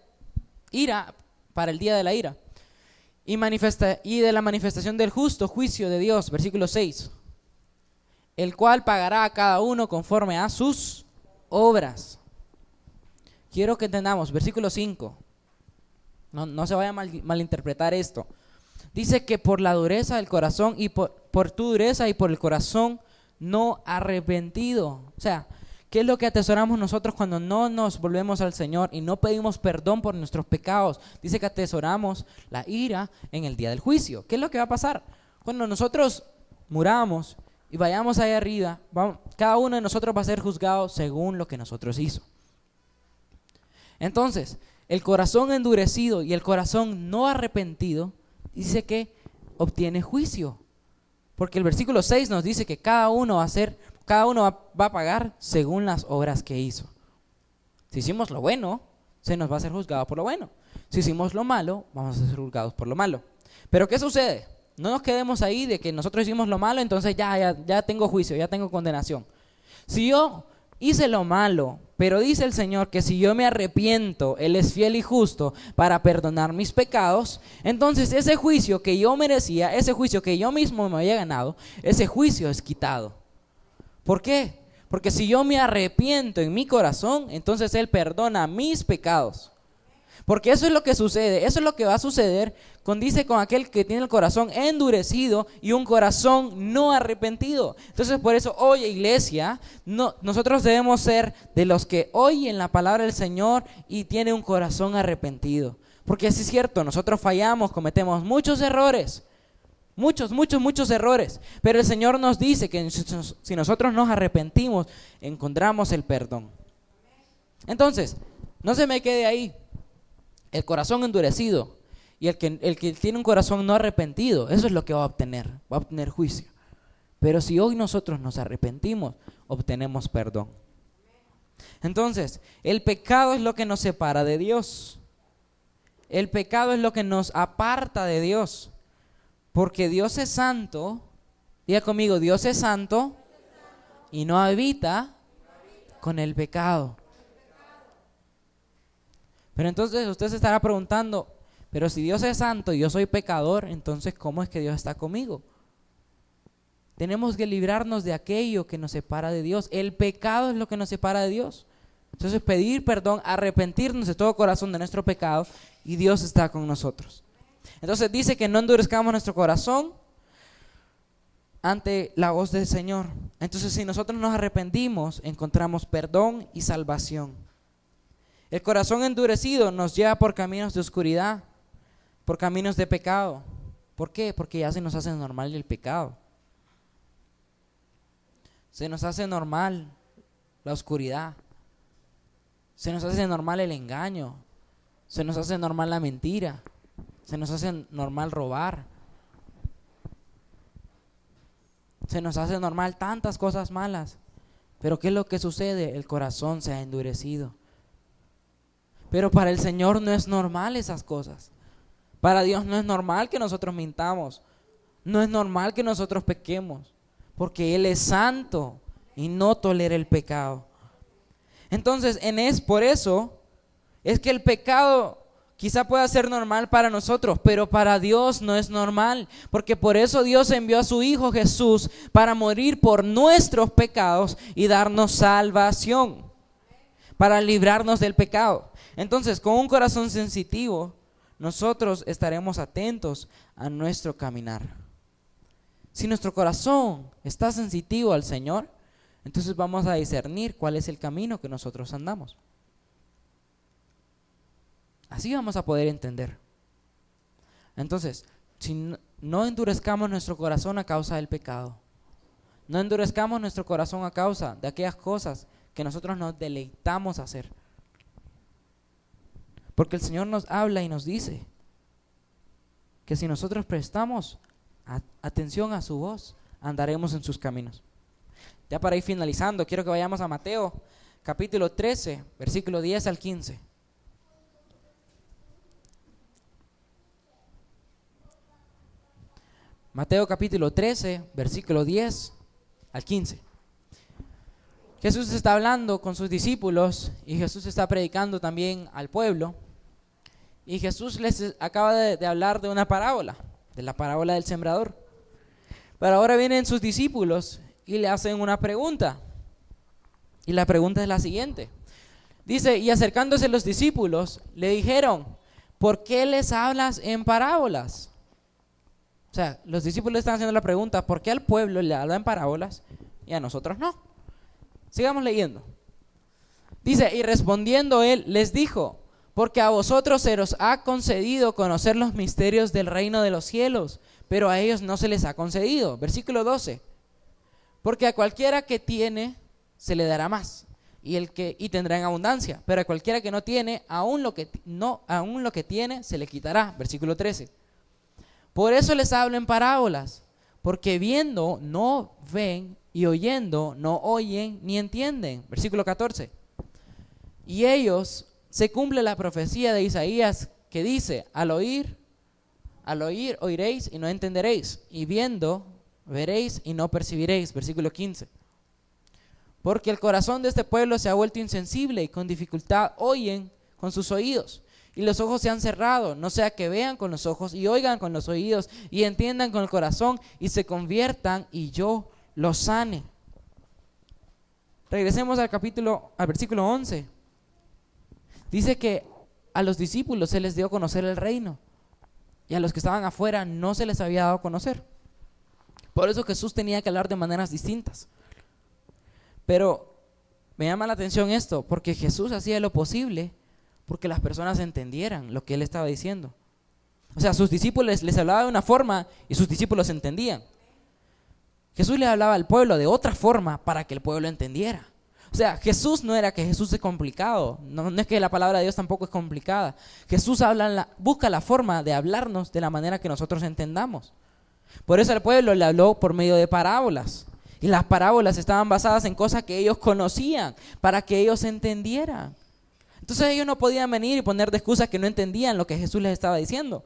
ira, para el día de la ira, y de la manifestación del justo juicio de Dios, versículo 6, el cual pagará a cada uno conforme a sus obras. Quiero que entendamos, versículo 5, no se vaya a malinterpretar esto. Dice que por la dureza del corazón y por tu dureza y por el corazón no arrepentido. O sea, ¿qué es lo que atesoramos nosotros cuando no nos volvemos al Señor y no pedimos perdón por nuestros pecados? Dice que atesoramos la ira en el día del juicio. ¿Qué es lo que va a pasar? Cuando nosotros muramos y vayamos allá arriba, cada uno de nosotros va a ser juzgado según lo que nosotros hizo. Entonces, el corazón endurecido y el corazón no arrepentido dice que obtiene juicio. Porque el versículo 6 nos dice que cada uno va a pagar según las obras que hizo. Si hicimos lo bueno, se nos va a ser juzgado por lo bueno. Si hicimos lo malo, vamos a ser juzgados por lo malo. Pero ¿qué sucede? No nos quedemos ahí de que nosotros hicimos lo malo, entonces ya tengo juicio, ya tengo condenación. Si yo hice lo malo, pero dice el Señor que si yo me arrepiento, Él es fiel y justo para perdonar mis pecados, entonces ese juicio que yo merecía, ese juicio que yo mismo me había ganado, ese juicio es quitado. ¿Por qué? Porque si yo me arrepiento en mi corazón, entonces Él perdona mis pecados. Porque eso es lo que sucede, eso es lo que va a suceder con aquel que tiene el corazón endurecido y un corazón no arrepentido. Entonces por eso hoy, iglesia, nosotros debemos ser de los que oyen la palabra del Señor y tienen un corazón arrepentido. Porque sí es cierto, nosotros fallamos, cometemos muchos errores, muchos errores. Pero el Señor nos dice que si nosotros nos arrepentimos, encontramos el perdón. Entonces, no se me quede ahí. El corazón endurecido y el que tiene un corazón no arrepentido, eso es lo que va a obtener juicio. Pero si hoy nosotros nos arrepentimos, obtenemos perdón. Entonces, el pecado es lo que nos separa de Dios. El pecado es lo que nos aparta de Dios. Porque Dios es santo, diga conmigo, Dios es santo y no habita con el pecado. Pero entonces usted se estará preguntando, pero si Dios es santo y yo soy pecador, entonces ¿cómo es que Dios está conmigo? Tenemos que librarnos de aquello que nos separa de Dios. El pecado es lo que nos separa de Dios. Entonces pedir perdón, arrepentirnos de todo corazón de nuestro pecado y Dios está con nosotros. Entonces dice que no endurezcamos nuestro corazón ante la voz del Señor. Entonces si nosotros nos arrepentimos, encontramos perdón y salvación. El corazón endurecido nos lleva por caminos de oscuridad, por caminos de pecado. ¿Por qué? Porque ya se nos hace normal el pecado. Se nos hace normal la oscuridad. Se nos hace normal el engaño. Se nos hace normal la mentira. Se nos hace normal robar. Se nos hace normal tantas cosas malas. Pero ¿qué es lo que sucede? El corazón se ha endurecido. Pero para el Señor no es normal esas cosas. Para Dios no es normal que nosotros mintamos. No es normal que nosotros pequemos. Porque Él es santo y no tolera el pecado. Entonces, por eso es que el pecado quizá pueda ser normal para nosotros, pero para Dios no es normal. Porque por eso Dios envió a su Hijo Jesús para morir por nuestros pecados y darnos salvación, para librarnos del pecado. Entonces, con un corazón sensitivo, nosotros estaremos atentos a nuestro caminar. Si nuestro corazón está sensitivo al Señor, entonces vamos a discernir cuál es el camino que nosotros andamos. Así vamos a poder entender. Entonces, si no endurezcamos nuestro corazón a causa del pecado, no endurezcamos nuestro corazón a causa de aquellas cosas que nosotros nos deleitamos hacer. Porque el Señor nos habla y nos dice que si nosotros prestamos atención a su voz, andaremos en sus caminos. Ya para ir finalizando, quiero que vayamos a Mateo, capítulo 13, versículo 10 al 15. Mateo capítulo 13, versículo 10 al 15. Jesús está hablando con sus discípulos y Jesús está predicando también al pueblo. Y Jesús les acaba de hablar de una parábola, de la parábola del sembrador. Pero ahora vienen sus discípulos y le hacen una pregunta. Y la pregunta es la siguiente. Dice, y acercándose los discípulos, le dijeron, ¿por qué les hablas en parábolas? O sea, los discípulos están haciendo la pregunta, ¿por qué al pueblo le habla en parábolas y a nosotros no? Sigamos leyendo. Dice, y respondiendo él, les dijo, porque a vosotros se os ha concedido conocer los misterios del reino de los cielos, pero a ellos no se les ha concedido. Versículo 12. Porque a cualquiera que tiene, se le dará más, y tendrá en abundancia. Pero a cualquiera que no tiene, aún lo que tiene, se le quitará. Versículo 13. Por eso les hablo en parábolas, porque viendo no ven, y oyendo no oyen ni entienden. Versículo 14. Y ellos... se cumple la profecía de Isaías que dice, al oír oiréis y no entenderéis, y viendo veréis y no percibiréis. Versículo 15. Porque el corazón de este pueblo se ha vuelto insensible y con dificultad oyen con sus oídos, y los ojos se han cerrado, no sea que vean con los ojos y oigan con los oídos y entiendan con el corazón y se conviertan y yo los sane. Regresemos al versículo 11. Dice que a los discípulos se les dio a conocer el reino y a los que estaban afuera no se les había dado a conocer. Por eso Jesús tenía que hablar de maneras distintas. Pero me llama la atención esto, porque Jesús hacía lo posible porque las personas entendieran lo que Él estaba diciendo. O sea, sus discípulos les hablaba de una forma y sus discípulos entendían. Jesús le hablaba al pueblo de otra forma para que el pueblo entendiera. O sea, Jesús no era que Jesús es complicado, no es que la palabra de Dios tampoco es complicada. Jesús busca la forma de hablarnos de la manera que nosotros entendamos. Por eso al pueblo le habló por medio de parábolas. Y las parábolas estaban basadas en cosas que ellos conocían, para que ellos entendieran. Entonces ellos no podían venir y poner de excusa que no entendían lo que Jesús les estaba diciendo.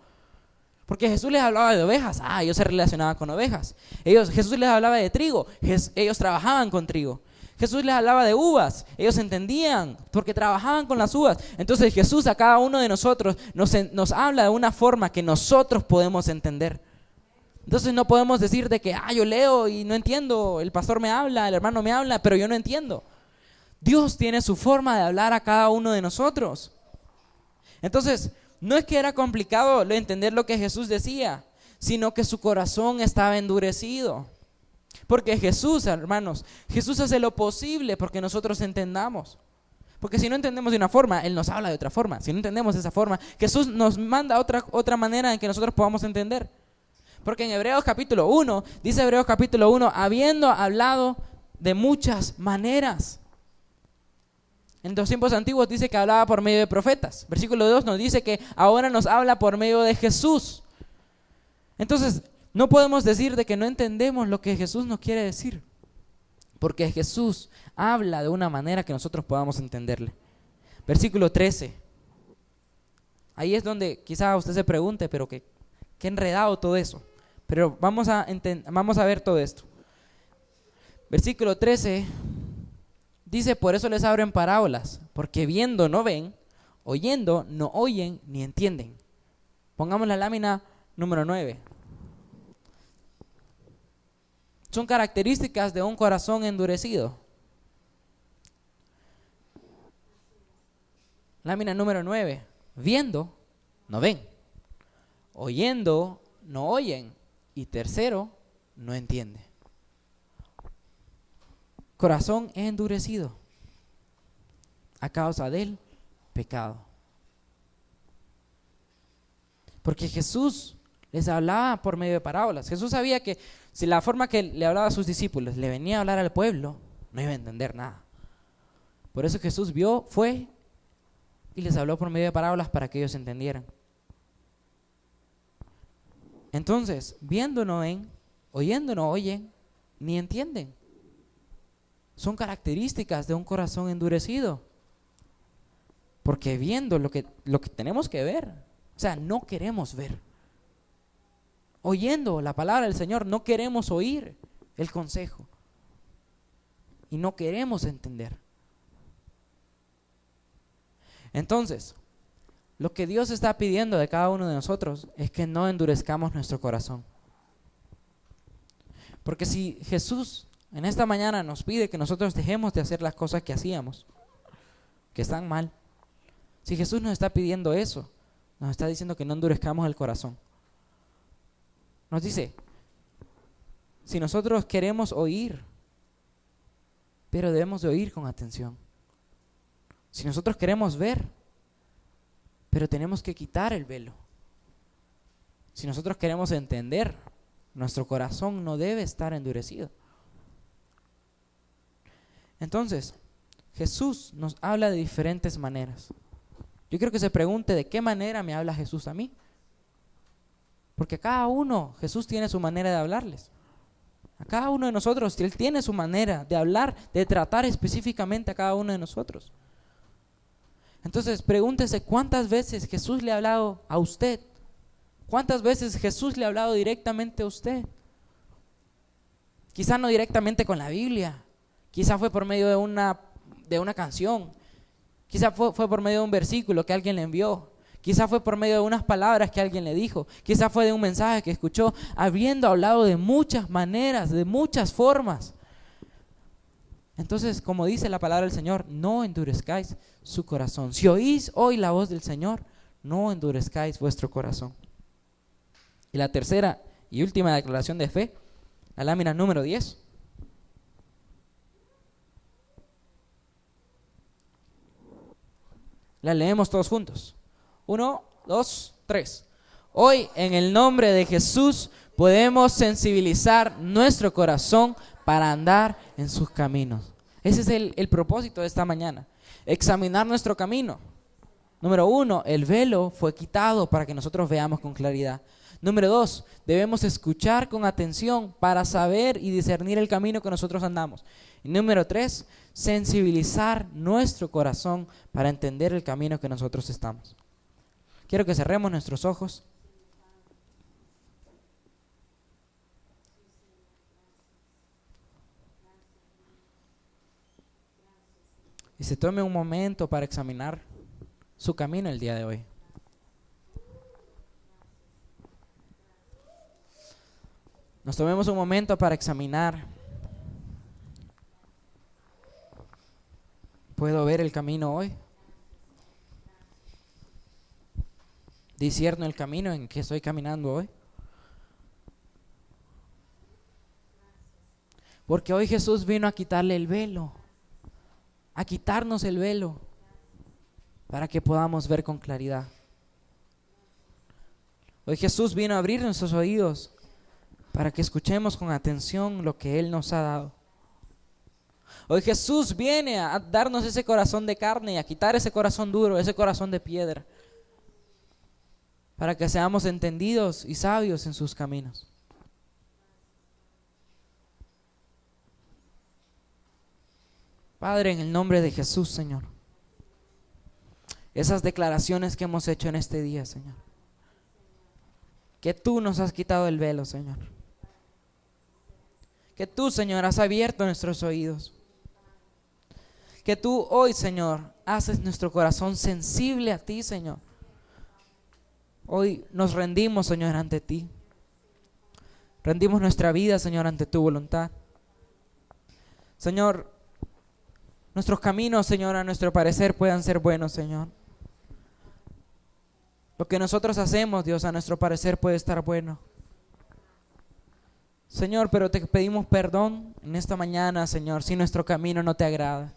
Porque Jesús les hablaba de ovejas, ellos se relacionaban con ovejas. Jesús les hablaba de trigo, ellos trabajaban con trigo. Jesús les hablaba de uvas, ellos entendían porque trabajaban con las uvas. Entonces Jesús a cada uno de nosotros nos habla de una forma que nosotros podemos entender. Entonces no podemos decir de que yo leo y no entiendo, el pastor me habla, el hermano me habla, pero yo no entiendo. Dios tiene su forma de hablar a cada uno de nosotros. Entonces, no es que era complicado entender lo que Jesús decía, sino que su corazón estaba endurecido. Porque Jesús, hermanos, Jesús hace lo posible porque nosotros entendamos. Porque si no entendemos de una forma, Él nos habla de otra forma. Si no entendemos de esa forma, Jesús nos manda otra manera en que nosotros podamos entender. Porque en Hebreos capítulo 1, dice Hebreos capítulo 1, habiendo hablado de muchas maneras. En los tiempos antiguos dice que hablaba por medio de profetas. Versículo 2 nos dice que ahora nos habla por medio de Jesús. Entonces, no podemos decir de que no entendemos lo que Jesús nos quiere decir. Porque Jesús habla de una manera que nosotros podamos entenderle. Versículo 13. Ahí es donde quizás usted se pregunte, pero qué enredado todo eso. Pero vamos a ver todo esto. Versículo 13 dice, por eso les hablo en parábolas, porque viendo no ven, oyendo no oyen ni entienden. Pongamos la lámina número 9. Son características de un corazón endurecido. Lámina número 9. Viendo, no ven. Oyendo, no oyen. Y tercero, no entiende. Corazón endurecido a causa del pecado. Porque Jesús les hablaba por medio de parábolas. Jesús sabía que si la forma que le hablaba a sus discípulos le venía a hablar al pueblo, no iba a entender nada. Por eso Jesús fue y les habló por medio de parábolas para que ellos entendieran. Entonces, viendo no ven, oyendo no oyen, ni entienden. Son características de un corazón endurecido. Porque viendo lo que tenemos que ver, o sea, no queremos ver. Oyendo la palabra del Señor, no queremos oír el consejo. Y no queremos entender. Entonces, lo que Dios está pidiendo de cada uno de nosotros es que no endurezcamos nuestro corazón. Porque si Jesús en esta mañana nos pide que nosotros dejemos de hacer las cosas que hacíamos, que están mal, si Jesús nos está pidiendo eso, nos está diciendo que no endurezcamos el corazón. Nos dice, si nosotros queremos oír, pero debemos de oír con atención. Si nosotros queremos ver, pero tenemos que quitar el velo. Si nosotros queremos entender, nuestro corazón no debe estar endurecido. Entonces, Jesús nos habla de diferentes maneras. Yo quiero que se pregunte, ¿de qué manera me habla Jesús a mí? Porque cada uno, Jesús tiene su manera de hablarles. A cada uno de nosotros, Él tiene su manera de hablar, de tratar específicamente a cada uno de nosotros. Entonces, pregúntese, ¿cuántas veces Jesús le ha hablado a usted? ¿Cuántas veces Jesús le ha hablado directamente a usted? Quizá no directamente con la Biblia, quizá fue por medio de una canción, quizá fue por medio de un versículo que alguien le envió, quizá fue por medio de unas palabras que alguien le dijo, quizá fue de un mensaje que escuchó, habiendo hablado de muchas maneras, de muchas formas. Entonces, como dice la palabra del Señor, no endurezcáis su corazón. Si oís hoy la voz del Señor, no endurezcáis vuestro corazón. Y la tercera y última declaración de fe, la lámina número 10. La leemos todos juntos. 1, 2, 3. Hoy, en el nombre de Jesús, podemos sensibilizar nuestro corazón para andar en sus caminos. Ese es el propósito de esta mañana. Examinar nuestro camino. Número 1, el velo fue quitado para que nosotros veamos con claridad. Número 2, debemos escuchar con atención para saber y discernir el camino que nosotros andamos. Y número 3, sensibilizar nuestro corazón para entender el camino que nosotros estamos. Quiero que cerremos nuestros ojos. Y se tome un momento para examinar su camino el día de hoy. Nos tomemos un momento para examinar. ¿Puedo ver el camino hoy? ¿Discierno el camino en que estoy caminando hoy? Porque hoy Jesús vino a quitarle el velo, a quitarnos el velo, para que podamos ver con claridad. Hoy Jesús vino a abrir nuestros oídos para que escuchemos con atención lo que Él nos ha dado. Hoy Jesús viene a darnos ese corazón de carne y a quitar ese corazón duro, ese corazón de piedra, para que seamos entendidos y sabios en sus caminos. Padre, en el nombre de Jesús, Señor, esas declaraciones que hemos hecho en este día, Señor, que tú nos has quitado el velo, Señor, que tú, Señor, has abierto nuestros oídos, que tú hoy, Señor, haces nuestro corazón sensible a ti, Señor. Hoy nos rendimos, Señor, ante ti. Rendimos nuestra vida, Señor, ante tu voluntad. Señor, nuestros caminos, Señor, a nuestro parecer puedan ser buenos, Señor. Lo que nosotros hacemos, Dios, a nuestro parecer puede estar bueno. Señor, pero te pedimos perdón en esta mañana, Señor, si nuestro camino no te agrada.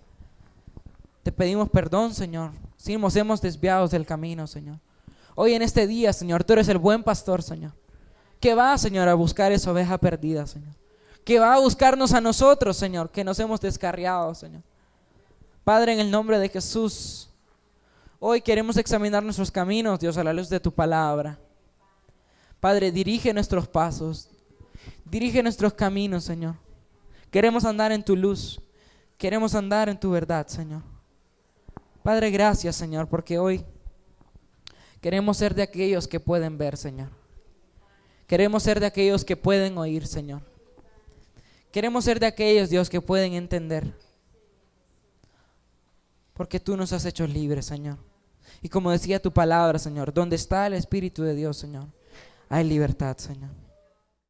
Te pedimos perdón, Señor, si nos hemos desviado del camino, Señor. Hoy en este día, Señor, tú eres el buen pastor, Señor, que va, Señor, a buscar esa oveja perdida, Señor, que va a buscarnos a nosotros, Señor, que nos hemos descarriado, Señor. Padre, en el nombre de Jesús, hoy queremos examinar nuestros caminos, Dios, a la luz de tu palabra. Padre, dirige nuestros pasos, dirige nuestros caminos, Señor. Queremos andar en tu luz, queremos andar en tu verdad, Señor. Padre, gracias, Señor, porque hoy queremos ser de aquellos que pueden ver, Señor. Queremos ser de aquellos que pueden oír, Señor. Queremos ser de aquellos, Dios, que pueden entender. Porque tú nos has hecho libres, Señor. Y como decía tu palabra, Señor, donde está el Espíritu de Dios, Señor, hay libertad, Señor.